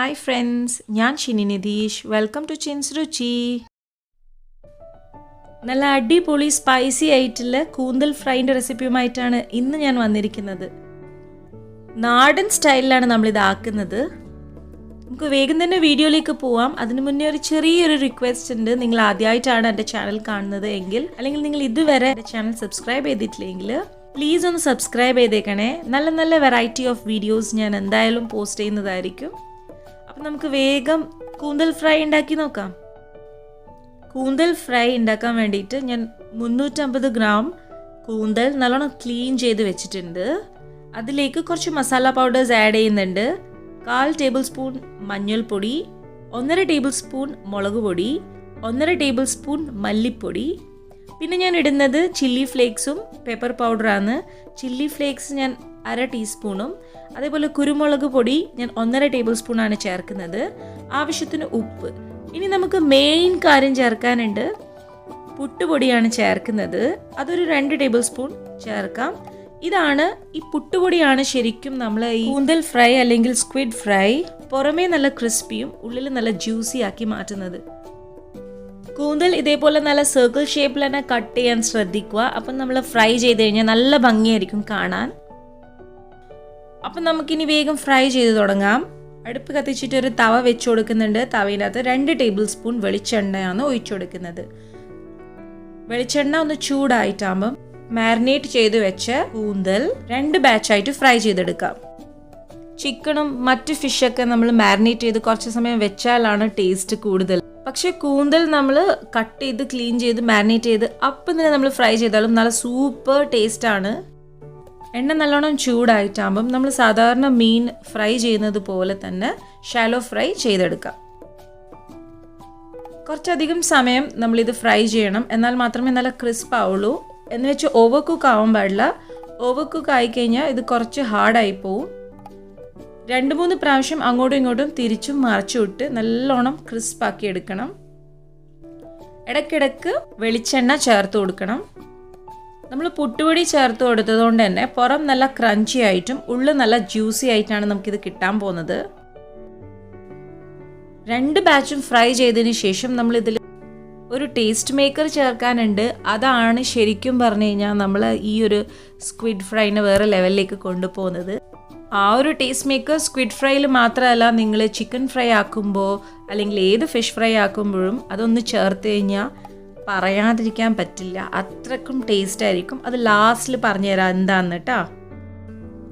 Hi friends, ഞാൻ Shini Nidheesh. Welcome to Chins Ruchi. നല്ല അടിപൊളി സ്പൈസി ആയിട്ടുള്ള കൂന്തൽ ഫ്രൈൻ്റെ റെസിപ്പിയുമായിട്ടാണ് ഇന്ന് ഞാൻ വന്നിരിക്കുന്നത്. നാടൻ സ്റ്റൈലിലാണ് നമ്മളിത് ആക്കുന്നത്. നമുക്ക് വേഗം തന്നെ വീഡിയോയിലേക്ക് പോവാം. അതിനു മുന്നേ ഒരു ചെറിയൊരു റിക്വസ്റ്റ് ഉണ്ട്. നിങ്ങൾ ആദ്യമായിട്ടാണ് എൻ്റെ ചാനൽ കാണുന്നത് എങ്കിൽ അല്ലെങ്കിൽ നിങ്ങൾ ഇതുവരെ എൻ്റെ ചാനൽ സബ്സ്ക്രൈബ് ചെയ്തിട്ടില്ലെങ്കിൽ പ്ലീസ് ഒന്ന് സബ്സ്ക്രൈബ് ചെയ്തേക്കണേ. നല്ല നല്ല വെറൈറ്റി ഓഫ് വീഡിയോസ് ഞാൻ എന്തായാലും പോസ്റ്റ് ചെയ്യുന്നതായിരിക്കും. അപ്പം നമുക്ക് വേഗം കൂന്തൽ ഫ്രൈ ഉണ്ടാക്കി നോക്കാം. കൂന്തൽ ഫ്രൈ ഉണ്ടാക്കാൻ വേണ്ടിയിട്ട് ഞാൻ 350 ഗ്രാം കൂന്തൽ നല്ലോണം ക്ലീൻ ചെയ്ത് വെച്ചിട്ടുണ്ട്. അതിലേക്ക് കുറച്ച് മസാല പൗഡേഴ്സ് ആഡ് ചെയ്യുന്നുണ്ട്. 1/4 ടേബിൾ സ്പൂൺ മഞ്ഞൾപ്പൊടി, 1.5 ടേബിൾ സ്പൂൺ മുളക് പൊടി, 1.5 ടേബിൾ സ്പൂൺ മല്ലിപ്പൊടി. പിന്നെ ഞാൻ ഇടുന്നത് ചില്ലി ഫ്ലേക്സും പെപ്പർ പൗഡറാണ്. ചില്ലി ഫ്ലേക്സ് ഞാൻ 1/2 ടീസ്പൂണും അതേപോലെ കുരുമുളക് പൊടി ഞാൻ 1.5 ടേബിൾ സ്പൂണാണ് ചേർക്കുന്നത്. ആവശ്യത്തിന് ഉപ്പ്. ഇനി നമുക്ക് മെയിൻ കാര്യം ചേർക്കാനുണ്ട്. പുട്ടുപൊടിയാണ് ചേർക്കുന്നത്. അതൊരു 2 ടേബിൾ സ്പൂൺ ചേർക്കാം. ഇതാണ് ഈ പുട്ടുപൊടിയാണ് ശരിക്കും നമ്മൾ ഈ കൂന്തൽ ഫ്രൈ അല്ലെങ്കിൽ സ്ക്വിഡ് ഫ്രൈ പുറമേ നല്ല ക്രിസ്പിയും ഉള്ളിൽ നല്ല ജ്യൂസി ആക്കി മാറ്റുന്നത്. കൂന്തൽ ഇതേപോലെ നല്ല സർക്കിൾ ഷേപ്പിൽ തന്നെ കട്ട് ചെയ്യാൻ ശ്രദ്ധിക്കുക. അപ്പം നമ്മൾ ഫ്രൈ ചെയ്ത് കഴിഞ്ഞാൽ നല്ല ഭംഗിയായിരിക്കും കാണാൻ. അപ്പം നമുക്കിനി വേഗം ഫ്രൈ ചെയ്ത് തുടങ്ങാം. അടുപ്പ് കത്തിച്ചിട്ട് ഒരു തവ വെച്ച് കൊടുക്കുന്നുണ്ട്. തവയിനകത്ത് 2 ടേബിൾ സ്പൂൺ വെളിച്ചെണ്ണയാണ് ഒഴിച്ചു കൊടുക്കുന്നത്. വെളിച്ചെണ്ണ ഒന്ന് ചൂടായിട്ടാകുമ്പം മാരിനേറ്റ് ചെയ്ത് വെച്ച കൂന്തൽ 2 ബാച്ചായിട്ട് ഫ്രൈ ചെയ്തെടുക്കാം. ചിക്കനും മറ്റ് ഫിഷൊക്കെ നമ്മൾ മാരിനേറ്റ് ചെയ്ത് കുറച്ച് സമയം വെച്ചാലാണ് ടേസ്റ്റ് കൂടുതൽ. പക്ഷെ കൂന്തൽ നമ്മൾ കട്ട് ചെയ്ത് ക്ലീൻ ചെയ്ത് മാരിനേറ്റ് ചെയ്ത് അപ്പം തന്നെ നമ്മൾ ഫ്രൈ ചെയ്താലും നല്ല സൂപ്പർ ടേസ്റ്റാണ്. എണ്ണ നല്ലോണം ചൂടായിട്ടാകുമ്പം നമ്മൾ സാധാരണ മീൻ ഫ്രൈ ചെയ്യുന്നത് പോലെ തന്നെ ഷാലോ ഫ്രൈ ചെയ്തെടുക്കാം. കുറച്ചധികം സമയം നമ്മളിത് ഫ്രൈ ചെയ്യണം. എന്നാൽ മാത്രമേ നല്ല ക്രിസ്പ് ആവുള്ളൂ. എന്ന് വെച്ച് ഓവർ കുക്ക് ആവാൻ പാടില്ല. ഓവർ കുക്ക് ആയിക്കഴിഞ്ഞാൽ ഇത് കുറച്ച് ഹാർഡായി പോവും. 2-3 പ്രാവശ്യം അങ്ങോട്ടും ഇങ്ങോട്ടും തിരിച്ചും മറിച്ചും ഇട്ട് നല്ലോണം ക്രിസ്പാക്കി എടുക്കണം. ഇടയ്ക്കിടയ്ക്ക് വെളിച്ചെണ്ണ ചേർത്ത് കൊടുക്കണം. നമ്മൾ പുട്ടുപൊടി ചേർത്ത് കൊടുത്തതുകൊണ്ട് തന്നെ പുറം നല്ല ക്രഞ്ചി ആയിട്ടും ഉള്ളിൽ നല്ല ജ്യൂസി ആയിട്ടാണ് നമുക്കിത് കിട്ടാൻ പോകുന്നത്. 2 ബാച്ചും ഫ്രൈ ചെയ്തതിന് ശേഷം നമ്മളിതിൽ ഒരു ടേസ്റ്റ് മേക്കർ ചേർക്കാനുണ്ട്. അതാണ് ശരിക്കും പറഞ്ഞു കഴിഞ്ഞാൽ നമ്മൾ ഈ ഒരു സ്ക്വിഡ് ഫ്രൈനെ വേറെ ലെവലിലേക്ക് കൊണ്ടുപോകുന്നത്. ആ ഒരു ടേസ്റ്റ് മേക്കർ സ്ക്വിഡ് ഫ്രൈയിൽ മാത്രമല്ല, നിങ്ങൾ ചിക്കൻ ഫ്രൈ ആക്കുമ്പോൾ അല്ലെങ്കിൽ ഏത് ഫിഷ് ഫ്രൈ ആക്കുമ്പോഴും അതൊന്ന് ചേർത്ത് കഴിഞ്ഞാൽ പറയാതിരിക്കാൻ പറ്റില്ല. അത്രക്കും ടേസ്റ്റ് ആയിരിക്കും. അത് ലാസ്റ്റിൽ പറഞ്ഞുതരാം എന്താന്ന് കേട്ടോ.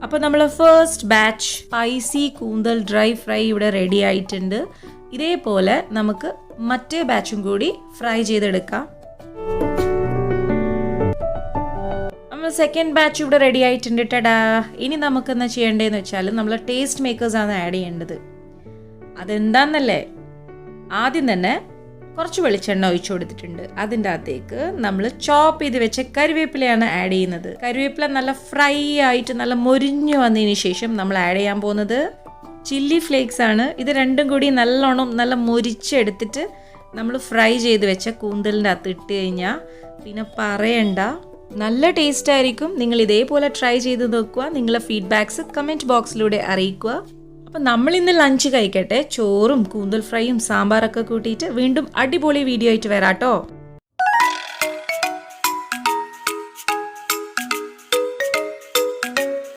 അപ്പോൾ നമ്മൾ ഫസ്റ്റ് ബാച്ച് സ്പൈസി കൂന്തൽ ഡ്രൈ ഫ്രൈ ഇവിടെ റെഡി ആയിട്ടുണ്ട്. ഇതേപോലെ നമുക്ക് മറ്റേ ബാച്ചും കൂടി ഫ്രൈ ചെയ്തെടുക്കാം. നമ്മൾ സെക്കൻഡ് ബാച്ച് ഇവിടെ റെഡി ആയിട്ടുണ്ട്. ടടാ. ഇനി നമുക്ക് എന്താ ചെയ്യേണ്ടതെന്ന് വെച്ചാൽ നമ്മൾ ടേസ്റ്റ് മേക്കേഴ്സാണ് ആഡ് ചെയ്യേണ്ടത്. അതെന്താന്നല്ലേ, ആദ്യം തന്നെ കുറച്ച് വെളിച്ചെണ്ണ ഒഴിച്ചു കൊടുത്തിട്ടുണ്ട്. അതിൻ്റെ അകത്തേക്ക് നമ്മൾ ചോപ്പ് ചെയ്ത് വെച്ച കറിവേപ്പിലയാണ് ആഡ് ചെയ്യുന്നത്. കറിവേപ്പില നല്ല ഫ്രൈ ആയിട്ട് നല്ല മൊരിഞ്ഞു വന്നതിന് ശേഷം നമ്മൾ ആഡ് ചെയ്യാൻ പോകുന്നത് ചില്ലി ഫ്ലേക്സ് ആണ്. ഇത് രണ്ടും കൂടി നല്ലോണം നല്ല മൊരിച്ചെടുത്തിട്ട് നമ്മൾ ഫ്രൈ ചെയ്ത് വെച്ച കൂന്തലിൻ്റെ അകത്ത് ഇട്ട് കഴിഞ്ഞാൽ പിന്നെ പറയണ്ട, നല്ല ടേസ്റ്റ് ആയിരിക്കും. നിങ്ങൾ ഇതേപോലെ ട്രൈ ചെയ്ത് നോക്കുക. നിങ്ങളുടെ ഫീഡ്ബാക്ക്സ് കമൻറ്റ് ബോക്സിലൂടെ അറിയിക്കുക. അപ്പം നമ്മളിന്ന് ലഞ്ച് കഴിക്കട്ടെ. ചോറും കൂന്തൽ ഫ്രൈയും സാമ്പാറൊക്കെ കൂട്ടിയിട്ട് വീണ്ടും അടിപൊളി വീഡിയോ ആയിട്ട് വരാട്ടോ.